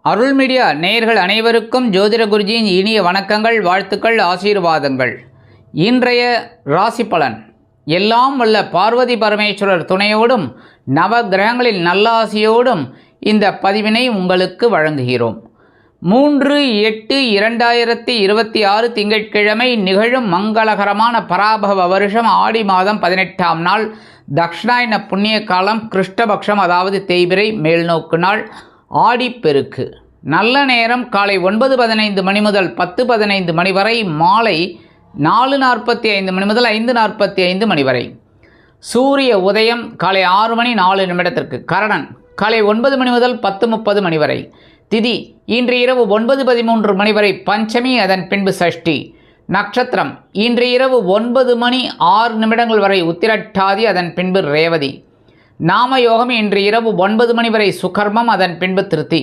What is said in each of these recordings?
அருள் media நேயர்கள் அனைவருக்கும் ஜோதிட குருஜியின் இனிய வணக்கங்கள், வாழ்த்துக்கள், ஆசீர்வாதங்கள். இன்றைய ராசி பலன் எல்லாம் வல்ல பார்வதி பரமேஸ்வரர் துணையோடும் நவ கிரகங்களின் நல்லாசியோடும் இந்த பதிவினை உங்களுக்கு வழங்குகிறோம். 3/8/2026 திங்கட்கிழமை நிகழும் மங்களகரமான பராபவ வருஷம் ஆடி மாதம் 18ஆம் நாள், தக்ஷணாயன புண்ணிய காலம், கிருஷ்ணபக்ஷம் அதாவது தேய்பிறை, மேல்நோக்கு நாள், ஆடிப்பெருக்கு. நல்ல நேரம் காலை 9:15 மணி முதல் 10:15 மணி வரை, மாலை 4:45 மணி முதல் 5:45 மணி வரை. சூரிய உதயம் காலை 6:04 கரணன் காலை 9 மணி முதல் 10:30 மணி வரை. திதி இன்று இரவு 9:13 மணி வரை பஞ்சமி, அதன் பின்பு சஷ்டி. நட்சத்திரம் இன்று இரவு 9:06 வரை உத்திரட்டாதி, அதன் பின்பு ரேவதி. நாமயோகம் இன்று இரவு 9 மணி வரை சுகர்மம், அதன் பின்பு திருத்தி.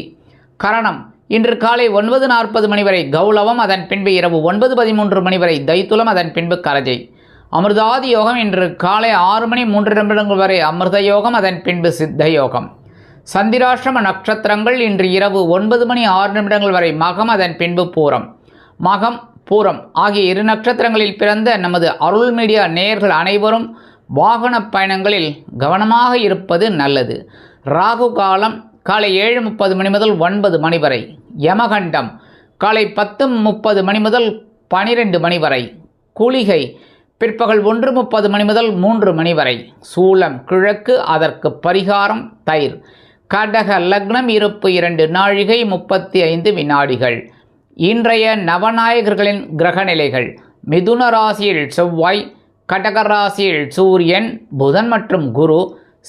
கரணம் இன்று காலை 9:40 மணி வரை கௌலவம், அதன் பின்பு இரவு 9:13 மணி வரை தைத்துலம், அதன் பின்பு கரஜை. அமிர்தாதி யோகம் இன்று காலை 6:03 வரை அமிர்த யோகம், அதன் பின்பு சித்த யோகம். சந்திராஷ்டிரம நட்சத்திரங்கள் இன்று இரவு 9:06 வரை மகம், அதன் பின்பு பூரம். மகம் பூரம் ஆகிய இரு நட்சத்திரங்களில் பிறந்த நமது அருள் மீடியா நேயர்கள் அனைவரும் வாகன பயணங்களில் கவனமாக இருப்பது நல்லது. ராகு காலம் காலை 7:30 மணி முதல் 9 மணி வரை. யமகண்டம் காலை 10:30 மணி முதல் 12 மணி வரை. குளிகை பிற்பகல் 1:30 மணி முதல் 3 மணி வரை. சூலம் கிழக்கு, அதற்கு பரிகாரம் தயிர். கடக லக்னம், இருப்பு 2 நாழிகை 35 வினாடிகள். இன்றைய நவநாயகர்களின் கிரகநிலைகள்: மிதுன ராசியில் செவ்வாய், கடக ராசியில் சூரியன், புதன் மற்றும் குரு,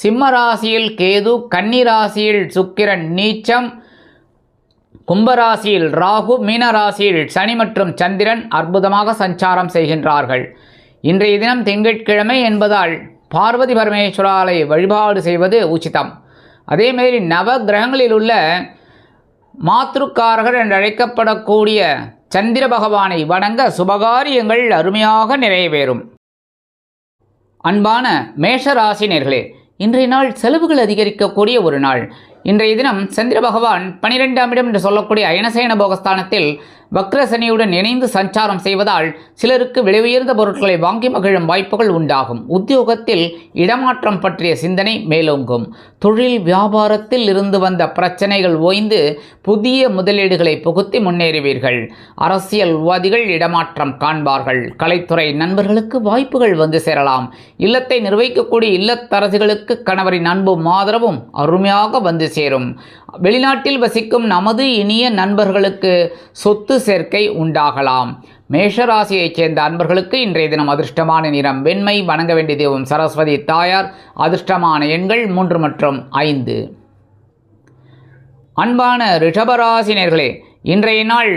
சிம்ம ராசியில் கேது, கன்னி ராசியில் சுக்கிரன் நீச்சம், கும்பராசியில் ராகு, மீன ராசியில் சனி மற்றும் சந்திரன் அற்புதமாக சஞ்சாரம் செய்கின்றார்கள். இன்றைய தினம் திங்கட்கிழமை என்பதால் பார்வதி பரமேஸ்வராலை வழிபாடு செய்வது உச்சிதம். அதேமாரி நவ கிரகங்களில் உள்ள மாத்ருக்காரகர் என்று அழைக்கப்படக்கூடிய சந்திர பகவானை வணங்க சுபகாரியங்கள் அருமையாக நிறைவேறும். அன்பான மேஷராசினியர்களே, இன்றைய நாள் செலவுகள் அதிகரிக்கக்கூடிய ஒரு நாள். இன்றைய தினம் சந்திர பகவான் 12ஆம் இடம் என்று சொல்லக்கூடிய அயனசேன போகஸ்தானத்தில் வக்ரசனியுடன் இணைந்து சஞ்சாரம் செய்வதால் சிலருக்கு விலை உயர்ந்த பொருட்களை வாங்கி மகிழும் வாய்ப்புகள் உண்டாகும். உத்தியோகத்தில் இடமாற்றம் பற்றிய சிந்தனை மேலோங்கும். தொழில் வியாபாரத்தில் இருந்து வந்த பிரச்சனைகள் ஓய்ந்து புதிய முதலீடுகளை புகுத்தி முன்னேறுவீர்கள். அரசியல்வாதிகள் இடமாற்றம் காண்பார்கள். கலைத்துறை நண்பர்களுக்கு வாய்ப்புகள் வந்து சேரலாம். இல்லத்தை நிர்வகிக்கக்கூடிய இல்லத்தரசிகளுக்கு கணவரின் அன்பும் ஆதரவும் அருமையாக வந்து சேரும். வெளிநாட்டில் வசிக்கும் நமது இனிய நண்பர்களுக்கு சொத்து சேர்க்கை உண்டாகலாம். மேஷராசியைச் சேர்ந்த அன்பர்களுக்கு இன்றைய தினம் அதிர்ஷ்டமான நிறம் வெண்மை. வணங்க வேண்டிய தெய்வம் சரஸ்வதி தாயார். அதிர்ஷ்டமான எண்கள் 3 மற்றும் 5. அன்பான ரிஷபராசினியர்களே, இன்றைய நாள்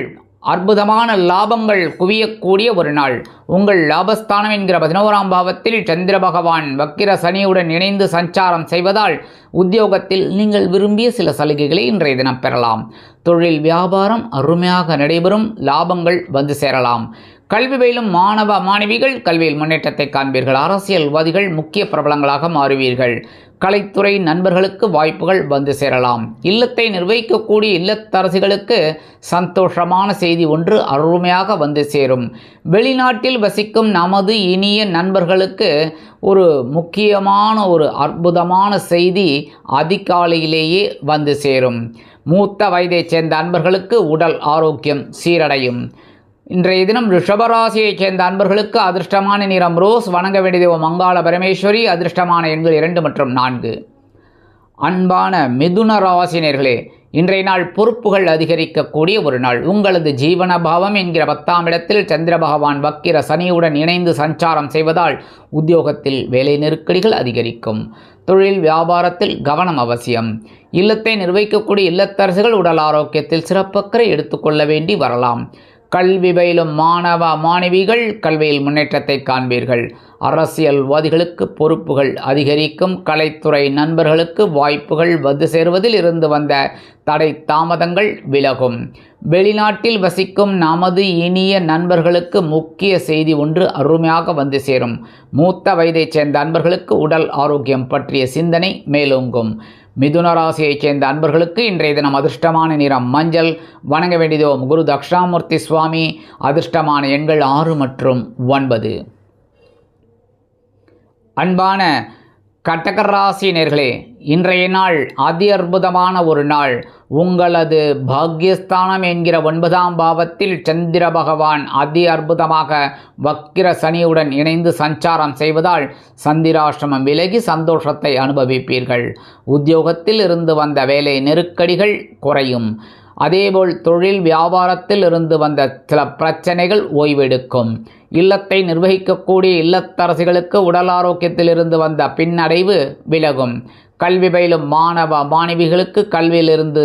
அற்புதமான லாபங்கள் குவியக்கூடிய ஒரு நாள். உங்கள் லாபஸ்தானம் என்கிற 11ஆம் பாவத்தில் சந்திர பகவான் வக்கிர சனியுடன் இணைந்து சஞ்சாரம் செய்வதால் உத்தியோகத்தில் நீங்கள் விரும்பிய சில சலுகைகளை இன்றைய தினம் பெறலாம். தொழில் வியாபாரம் அருமையாக நடைபெறும். லாபங்கள் வந்து சேரலாம். கல்வி பயிலும் மாணவ மாணவிகள் கல்வியில் முன்னேற்றத்தை காண்பீர்கள். அரசியல்வாதிகள் முக்கிய பிரபலங்களாக மாறுவீர்கள். கலைத்துறை நண்பர்களுக்கு வாய்ப்புகள் வந்து சேரலாம். இல்லத்தை நிர்வகிக்கக்கூடிய இல்லத்தரசிகளுக்கு சந்தோஷமான செய்தி ஒன்று அருமையாக வந்து சேரும். வெளிநாட்டில் வசிக்கும் நமது இனிய நண்பர்களுக்கு ஒரு முக்கியமான ஒரு அற்புதமான செய்தி அதிகாலையிலேயே வந்து சேரும். மூத்த வயதைச் சேர்ந்த அன்பர்களுக்கு உடல் ஆரோக்கியம் சீரடையும். இன்றைய தினம் ரிஷபராசியைச் சேர்ந்த அன்பர்களுக்கு அதிர்ஷ்டமான நிறம் ரோஸ். வணங்க வேண்டிய தெய்வம் மங்காள பரமேஸ்வரி. அதிர்ஷ்டமான எண்கள் 2 மற்றும் 4. அன்பான மிதுன ராசினியர்களே, இன்றைய நாள் பொறுப்புகள் அதிகரிக்கக்கூடிய ஒரு நாள். உங்களது ஜீவன பாவம் என்கிற 10ஆம் இடத்தில் சந்திர பகவான் வக்கிர சனியுடன் இணைந்து சஞ்சாரம் செய்வதால் உத்தியோகத்தில் வேலை நெருக்கடிகள் அதிகரிக்கும். தொழில் வியாபாரத்தில் கவனம் அவசியம். இல்லத்தை நிர்வகிக்கக்கூடிய இல்லத்தரசுகள் உடல் ஆரோக்கியத்தில் சிறப்பக்கறை எடுத்துக்கொள்ள வேண்டி வரலாம். கல்வி பயிலும் மாணவ மாணவிகள் கல்வியில் முன்னேற்றத்தை காண்பீர்கள். அரசியல்வாதிகளுக்கு பொறுப்புகள் அதிகரிக்கும். கலைத்துறை நண்பர்களுக்கு வாய்ப்புகள் வந்து சேருவதில் இருந்து வந்த தடை தாமதங்கள் விலகும். வெளிநாட்டில் வசிக்கும் நமது இனிய நண்பர்களுக்கு முக்கிய செய்தி ஒன்று அருமையாக வந்து சேரும். மூத்த வயதைச் சேர்ந்த நண்பர்களுக்கு உடல் ஆரோக்கியம் பற்றிய சிந்தனை மேலோங்கும். மிதுன ராசியைச் சேர்ந்த அன்பர்களுக்கு இன்றைய தினம் அதிர்ஷ்டமான நிறம் மஞ்சள். வணங்க வேண்டியதோ குரு தட்சிணாமூர்த்தி சுவாமி. அதிர்ஷ்டமான எண்கள் 6 மற்றும் 9. அன்பான கடகராசி நேர்களே, இன்றைய நாள் அதி அற்புதமான ஒரு நாள். உங்களது பாக்யஸ்தானம் என்கிற 9ஆம் பாவத்தில் சந்திர பகவான் அதி அற்புதமாக வக்கிர சனியுடன் இணைந்து சஞ்சாரம் செய்வதால் சந்திராஷ்டமம் விலகி சந்தோஷத்தை அனுபவிப்பீர்கள். உத்தியோகத்தில் இருந்து வந்த வேலை நெருக்கடிகள் குறையும். அதேபோல் தொழில் வியாபாரத்தில் இருந்து வந்த சில பிரச்சனைகள் ஓய்வெடுக்கும். இல்லத்தை நிர்வகிக்கக்கூடிய இல்லத்தரசிகளுக்கு உடல் ஆரோக்கியத்தில் இருந்து வந்த பின்னடைவு விலகும். கல்வி பயிலும் மாணவ மாணவிகளுக்கு கல்வியிலிருந்து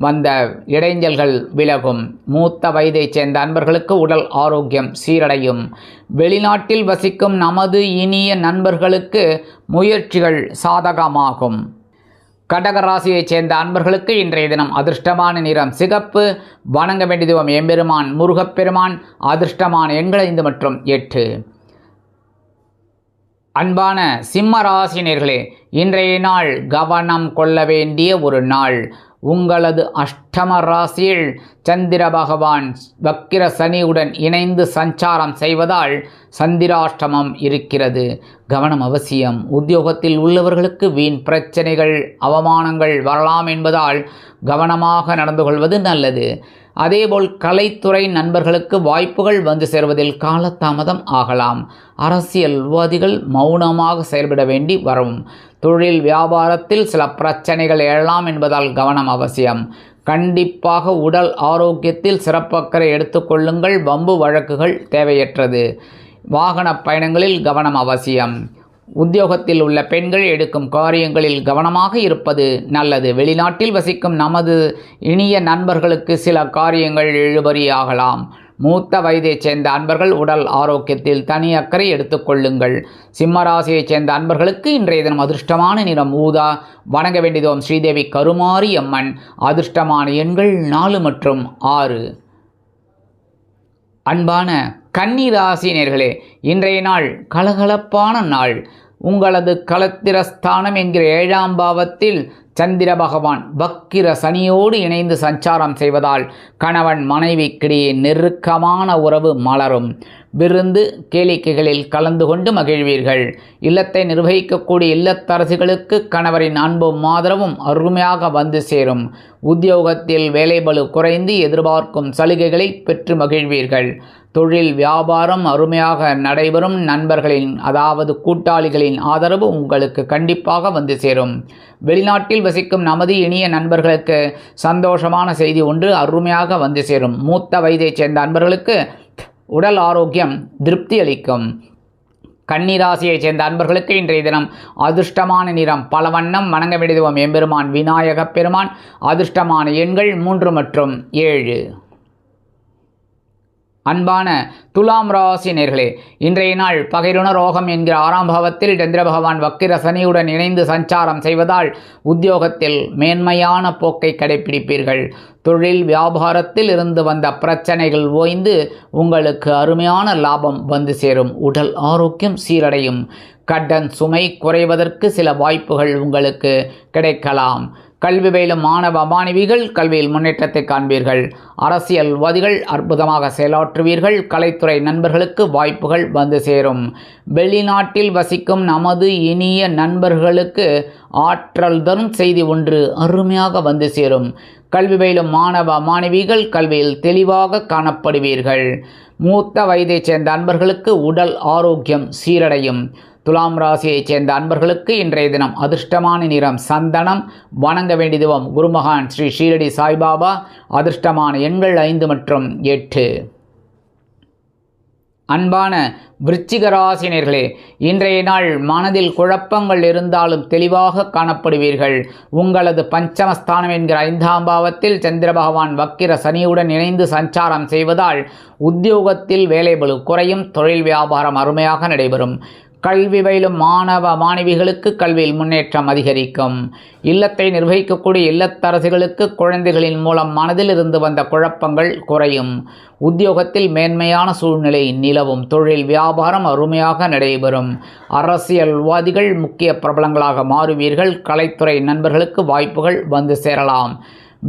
வந்த இடைஞ்சல்கள் விலகும். மூத்த வயதைச் சேர்ந்த அன்பர்களுக்கு உடல் ஆரோக்கியம் சீரடையும். வெளிநாட்டில் வசிக்கும் நமது இனிய நண்பர்களுக்கு முயற்சிகள் சாதகமாகும். கடகராசியைச் சேர்ந்த அன்பர்களுக்கு இன்றைய தினம் அதிர்ஷ்டமான நிறம் சிகப்பு. வணங்க வேண்டியதும் எம்பெருமான் முருகப்பெருமான். அதிர்ஷ்டமான எண்கள் 5 மற்றும் 8. அன்பான சிம்ம ராசினியர்களே, இன்றைய நாள் கவனம் கொள்ள வேண்டிய ஒரு நாள். உங்களது அஷ்டம ராசியில் சந்திர பகவான் வக்கிர சனியுடன் இணைந்து சஞ்சாரம் செய்வதால் சந்திராஷ்டமம் இருக்கிறது. கவனம் அவசியம். உத்தியோகத்தில் உள்ளவர்களுக்கு வீண் பிரச்சனைகள் அவமானங்கள் வரலாம் என்பதால் கவனமாக நடந்து கொள்வது நல்லது. அதேபோல் கலைத்துறை நண்பர்களுக்கு வாய்ப்புகள் வந்து சேர்வதில் காலதாமதம் ஆகலாம். அரசியல்வாதிகள் மௌனமாக செயல்பட வேண்டி வரும். தொழில் வியாபாரத்தில் சில பிரச்சனைகள் எழலாம் என்பதால் கவனம் அவசியம். கண்டிப்பாக உடல் ஆரோக்கியத்தில் சிறப்பக்கறை எடுத்துக்கொள்ளுங்கள். வம்பு வழக்குகள் தேவையற்றது. வாகன பயணங்களில் கவனம் அவசியம். உத்தியோகத்தில் உள்ள பெண்கள் எடுக்கும் காரியங்களில் கவனமாக இருப்பது நல்லது. வெளிநாட்டில் வசிக்கும் நமது இனிய நண்பர்களுக்கு சில காரியங்கள் இழுபறியாகலாம். மூத்த வயதைச் சேர்ந்த அன்பர்கள் உடல் ஆரோக்கியத்தில் தனி அக்கறை எடுத்துக்கொள்ளுங்கள். சிம்மராசியைச் சேர்ந்த அன்பர்களுக்கு இன்றைய தினம் அதிர்ஷ்டமான நிறம் ஊதா. வணங்க வேண்டியதோம் ஸ்ரீதேவி கருமாரி அம்மன். அதிர்ஷ்டமான எண்கள் 4 மற்றும் 6. அன்பான கன்னிராசினியர்களே, இன்றைய நாள் கலகலப்பான நாள். உங்களது களத்திரஸ்தானம் என்கிற 7ஆம் பாவத்தில் சந்திர பகவான் வக்கிர சனியோடு இணைந்து சஞ்சாரம் செய்வதால் கணவன் மனைவிக்கிடையே நெருக்கமான உறவு மலரும். விருந்து கேளிக்கைகளில் கலந்து கொண்டு மகிழ்வீர்கள். இல்லத்தை நிர்வகிக்கக்கூடிய இல்லத்தரசிகளுக்கு கணவரின் அன்பும் ஆதரவும் அருமையாக வந்து சேரும். உத்தியோகத்தில் வேலைபளு குறைந்து எதிர்பார்க்கும் சலுகைகளை பெற்று மகிழ்வீர்கள். தொழில் வியாபாரம் அருமையாக நடைபெறும். நண்பர்களின் அதாவது கூட்டாளிகளின் ஆதரவு உங்களுக்கு கண்டிப்பாக வந்து சேரும். வெளிநாட்டில் வசிக்கும் நமது இனிய நண்பர்களுக்கு சந்தோஷமான செய்தி ஒன்று அருமையாக வந்து சேரும். மூத்த வயதைச் சேர்ந்த நண்பர்களுக்கு உடல் ஆரோக்கியம் திருப்தி அளிக்கும். கன்னிராசியைச் சேர்ந்த அன்பர்களுக்கு இன்றைய தினம் அதிர்ஷ்டமான நிறம் பல வண்ணம். வணங்க வேண்டியதும் எம்பெருமான் விநாயகப் பெருமான். அதிர்ஷ்டமான எண்கள் 3 மற்றும் 7. அன்பான துலாம் ராசி நேர்களே, இன்றைய நாள் பகைருண ரோகம் என்கிற 6ஆம் பாவத்தில் சந்திர பகவான் வக்கிர சனியுடன் இணைந்து சஞ்சாரம் செய்வதால் உத்தியோகத்தில் மேன்மையான போக்கை கடைபிடிப்பீர்கள். தொழில் வியாபாரத்தில் இருந்து வந்த பிரச்சனைகள் ஓய்ந்து உங்களுக்கு அருமையான லாபம் வந்து சேரும். உடல் ஆரோக்கியம் சீரடையும். கடன் சுமை குறைவதற்கு சில வாய்ப்புகள் உங்களுக்கு கிடைக்கலாம். கல்வி பயிலும் மாணவ மாணவிகள் கல்வியில் முன்னேற்றத்தை காண்பீர்கள். அரசியல்வாதிகள் அற்புதமாக செயலாற்றுவீர்கள். கலைத்துறை நண்பர்களுக்கு வாய்ப்புகள் வந்து சேரும். வெளிநாட்டில் வசிக்கும் நமது இனிய நண்பர்களுக்கு ஆற்றல் தரும் செய்தி ஒன்று அருமையாக வந்து சேரும். கல்வி பயிலும் மாணவ மாணவிகள் கல்வியில் தெளிவாக காணப்படுவீர்கள். மூத்த வயதைச் சேர்ந்த அன்பர்களுக்கு உடல் ஆரோக்கியம் சீரடையும். துலாம் ராசியைச் சேர்ந்த அன்பர்களுக்கு இன்றைய தினம் அதிர்ஷ்டமான நிறம் சந்தனம். வணங்க வேண்டியதுவம் குருமகான் ஸ்ரீ ஷீரடி சாய்பாபா. அதிர்ஷ்டமான எண்கள் 5 மற்றும் 8. அன்பான விருச்சிக ராசினியர்களே, இன்றைய நாள் மனதில் குழப்பங்கள் இருந்தாலும் தெளிவாக காணப்படுவீர்கள். உங்களது பஞ்சமஸ்தானம் என்கிற 5ஆம் பாவத்தில் சந்திர பகவான் வக்கிர சனியுடன் இணைந்து சஞ்சாரம் செய்வதால் உத்தியோகத்தில் வேலைபளு குறையும். தொழில் வியாபாரம் அருமையாக நடைபெறும். கல்வி பயிலும் மாணவ மாணவிகளுக்கு கல்வியில் முன்னேற்றம் அதிகரிக்கும். இல்லத்தை நிர்வகிக்கக்கூடிய இல்லத்தரசிகளுக்கு குழந்தைகளின் மூலம் மனதில் இருந்து வந்த குழப்பங்கள் குறையும். உத்தியோகத்தில் மேன்மையான சூழ்நிலை நிலவும். தொழில் வியாபாரம் அருமையாக நடைபெறும். அரசியல்வாதிகள் முக்கிய பிரபலங்களாக மாறுவீர்கள். கலைத்துறை நண்பர்களுக்கு வாய்ப்புகள் வந்து சேரலாம்.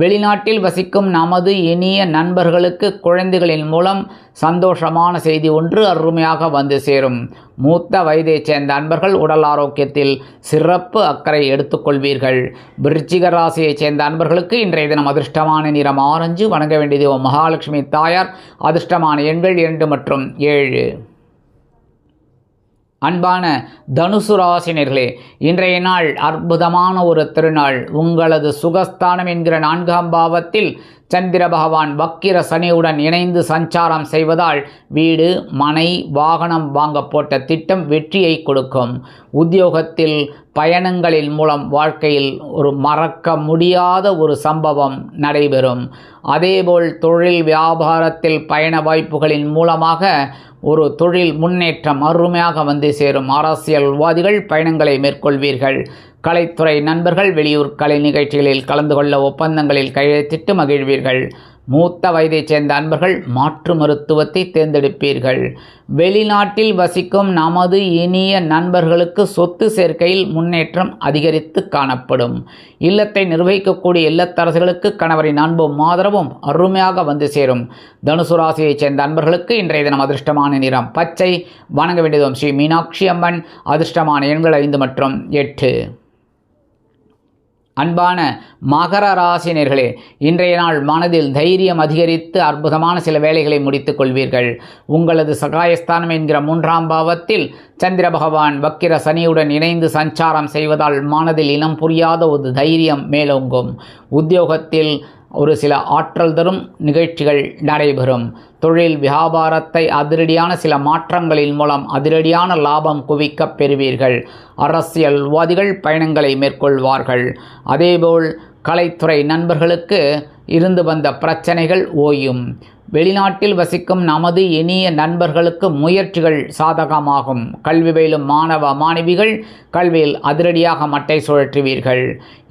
வெளிநாட்டில் வசிக்கும் நமது இனிய நண்பர்களுக்கு குழந்தைகளின் மூலம் சந்தோஷமான செய்தி ஒன்று அருமையாக வந்து சேரும். மூத்த வயதைச் சேர்ந்த நண்பர்கள் உடல் ஆரோக்கியத்தில் சிறப்பு அக்கறை எடுத்துக்கொள்வீர்கள். விருச்சிக ராசியைச் சேர்ந்த நண்பர்களுக்கு இன்றைய தினம் அதிர்ஷ்டமான நிறம் ஆரஞ்சு. வணங்க வேண்டியது மகாலட்சுமி தாயார். அதிர்ஷ்டமான எண்கள் 2 மற்றும் 7. அன்பான தனுசு ராசினியர்களே, இன்றைய நாள் அற்புதமான ஒரு திருநாள். உங்களது சுகஸ்தானம் என்கிற 4ஆம் பாவத்தில் சந்திர பகவான் வக்கிர சனியுடன் இணைந்து சஞ்சாரம் செய்வதால் வீடு மனை வாகனம் வாங்க போட்ட திட்டம் வெற்றியை கொடுக்கும். உத்தியோகத்தில் பயணங்களின் மூலம் வாழ்க்கையில் ஒரு மறக்க முடியாத ஒரு சம்பவம் நடைபெறும். அதேபோல் தொழில் வியாபாரத்தில் பயண வாய்ப்புகளின் மூலமாக ஒரு தொழில் முன்னேற்றம் அருமையாக வந்து சேரும். அரசியல்வாதிகள் பயணங்களை மேற்கொள்வீர்கள். கலைத்துறை நண்பர்கள் வெளியூர் கலை நிகழ்ச்சிகளில் கலந்து கொள்ள ஒப்பந்தங்களில் கையெழுத்திட்டு மகிழ்வீர்கள். மூத்த வயதைச் சேர்ந்த அன்பர்கள் மாற்று மருத்துவத்தை தேர்ந்தெடுப்பீர்கள். வெளிநாட்டில் வசிக்கும் நமது இனிய நண்பர்களுக்கு சொத்து சேர்க்கையில் முன்னேற்றம் அதிகரித்து காணப்படும். இல்லத்தை நிர்வகிக்கக்கூடிய இல்லத்தரசுகளுக்கு கணவரின் அன்பும் ஆதரவும் அருமையாக வந்து சேரும். தனுசு ராசியைச் சேர்ந்த அன்பர்களுக்கு இன்றைய தினம் அதிர்ஷ்டமான நிறம் பச்சை. வணங்க வேண்டியதும் ஸ்ரீ மீனாட்சி அம்மன். அதிர்ஷ்டமான எண்கள் 5 மற்றும் 8. அன்பான மகர ராசினியர்களே, இன்றைய நாள் மனதில் தைரியம் அதிகரித்து அற்புதமான சில வேலைகளை முடித்துக் கொள்வீர்கள். உங்களது சகாயஸ்தானம் என்கிற 3ஆம் பாவத்தில் சந்திர பகவான் வக்கிர சனியுடன் இணைந்து சஞ்சாரம் செய்வதால் மனதில் இனம் புரியாத ஒரு தைரியம் மேலோங்கும். உத்தியோகத்தில் ஒரு சில ஆற்றல் தரும் நிகழ்ச்சிகள் நடைபெறும். தொழில் வியாபாரத்தை அதிரடியான சில மாற்றங்களின் மூலம் அதிரடியான லாபம் குவிக்கப் பெறுவீர்கள். அரசியல்வாதிகள் பயணங்களை மேற்கொள்வார்கள். அதேபோல் கலைத்துறை நண்பர்களுக்கு இருந்து வந்த பிரச்சனைகள் ஓயும். வெளிநாட்டில் வசிக்கும் நமது இனிய நண்பர்களுக்கு முயற்சிகள் சாதகமாகும். கல்வி பயிலும் மாணவ மாணவிகள் கல்வியில் அதிரடியாக மட்டை சுழற்றுவீர்கள்.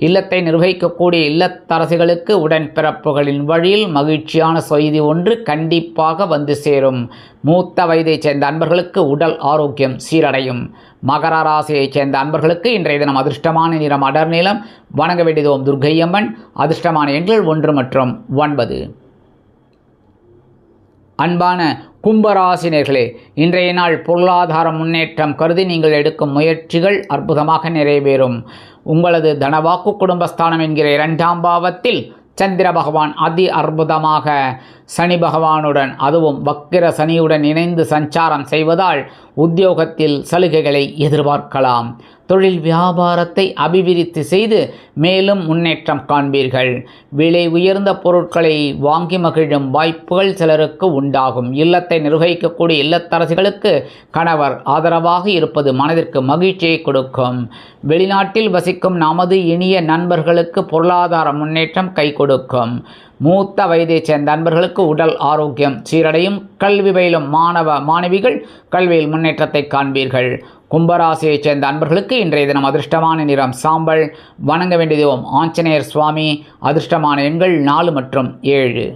இல்லத்தை நிர்வகிக்கக்கூடிய இல்லத்தரசிகளுக்கு உடன்பிறப்புகளின் வழியில் மகிழ்ச்சியான செய்தி ஒன்று கண்டிப்பாக வந்து சேரும். மூத்த வயதைச் சேர்ந்த அன்பர்களுக்கு உடல் ஆரோக்கியம் சீரடையும். மகர ராசியைச் சேர்ந்த அன்பர்களுக்கு இன்றைய தினம் அதிர்ஷ்டமான நிறம் அடர் நீலம். வணங்க வேண்டியதோம் துர்க்கையம்மன். அதிர்ஷ்டமான எண்கள் 1 மற்றும் 9. அன்பான கும்பராசினியர்களே, இன்றைய நாள் பொருளாதார முன்னேற்றம் கருதி நீங்கள் எடுக்கும் முயற்சிகள் அற்புதமாக நிறைவேறும். உங்களது தனவாக்கு குடும்பஸ்தானம் என்கிற 2ஆம் பாவத்தில் சந்திர பகவான் அதி அற்புதமாக சனி பகவானுடன் அதுவும் வக்கிர சனியுடன் இணைந்து சஞ்சாரம் செய்வதால் உத்தியோகத்தில் சலுகைகளை எதிர்பார்க்கலாம். தொழில் வியாபாரத்தை அபிவிருத்தி செய்து மேலும் முன்னேற்றம் காண்பீர்கள். விலை உயர்ந்த பொருட்களை வாங்கி மகிழும் வாய்ப்புகள் சிலருக்கு உண்டாகும். இல்லத்தை நிர்வகிக்கக்கூடிய இல்லத்தரசிகளுக்கு கணவர் ஆதரவாக இருப்பது மனதிற்கு மகிழ்ச்சியை கொடுக்கும். வெளிநாட்டில் வசிக்கும் நமது இனிய நண்பர்களுக்கு பொருளாதார முன்னேற்றம் கை கொடுக்கும். மூத்த வயதைச் சேர்ந்த நண்பர்களுக்கு உடல் ஆரோக்கியம் சீரடையும். கல்வி பயிலும் மாணவ மாணவிகள் கல்வியில் முன்னேற்றத்தை காண்பீர்கள். கும்பராசியைச் சேர்ந்த அன்பர்களுக்கு இன்றைய தினம் அதிர்ஷ்டமான நிறம் சாம்பல். வணங்க வேண்டிய தெய்வம் ஆஞ்சநேயர் சுவாமி. அதிர்ஷ்டமான எண்கள் 4 மற்றும் 7.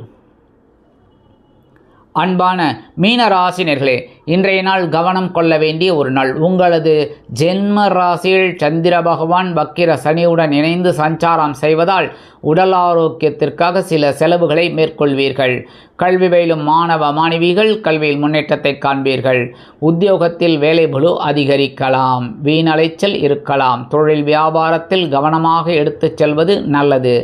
அன்பான மீன ராசினியர்களே, இன்றைய நாள் கவனம் கொள்ள வேண்டிய ஒரு நாள். உங்களது ஜென்ம ராசியில் சந்திர பகவான் வக்கிர சனியுடன் இணைந்து சஞ்சாரம் செய்வதால் உடல் ஆரோக்கியத்திற்காக சில செலவுகளை மேற்கொள்வீர்கள். கல்வி பயிலும் மாணவ மாணவிகள் கல்வியில் முன்னேற்றத்தை காண்பீர்கள். உத்தியோகத்தில் வேலை பளு அதிகரிக்கலாம். வீணலைச்சல் இருக்கலாம். தொழில் வியாபாரத்தில் கவனமாக எடுத்துச் செல்வது நல்லது.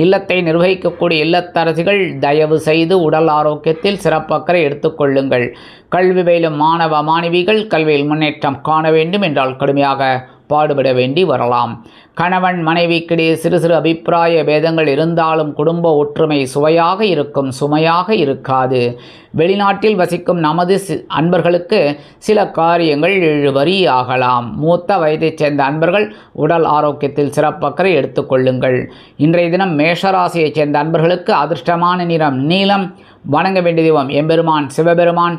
இல்லத்தை நிர்வகிக்கக்கூடிய இல்லத்தரசிகள் தயவு செய்து உடல் ஆரோக்கியத்தில் சிறப்பக்கறை எடுத்துக்கொள்ளுங்கள். கல்வி பயிலும் மாணவ மாணவிகள் கல்வியில் முன்னேற்றம் காண வேண்டும் என்றால் கடுமையாக பாடுபட வேண்டி வரலாம். கணவன் மனைவிக்கிடையே சிறு சிறு அபிப்பிராய பேதங்கள் இருந்தாலும் குடும்ப ஒற்றுமை சுவையாக இருக்கும், சுமையாக இருக்காது. வெளிநாட்டில் வசிக்கும் நமது அன்பர்களுக்கு சில காரியங்கள் இழுபறி ஆகலாம். மூத்த வயதைச் சேர்ந்த அன்பர்கள் உடல் ஆரோக்கியத்தில் சிறப்பக்கறை எடுத்துக்கொள்ளுங்கள். இன்றைய தினம் மேஷராசியைச் சேர்ந்த அன்பர்களுக்கு அதிர்ஷ்டமான நிறம் நீலம். வணங்க வேண்டிய தெய்வம் எம்பெருமான் சிவபெருமான்.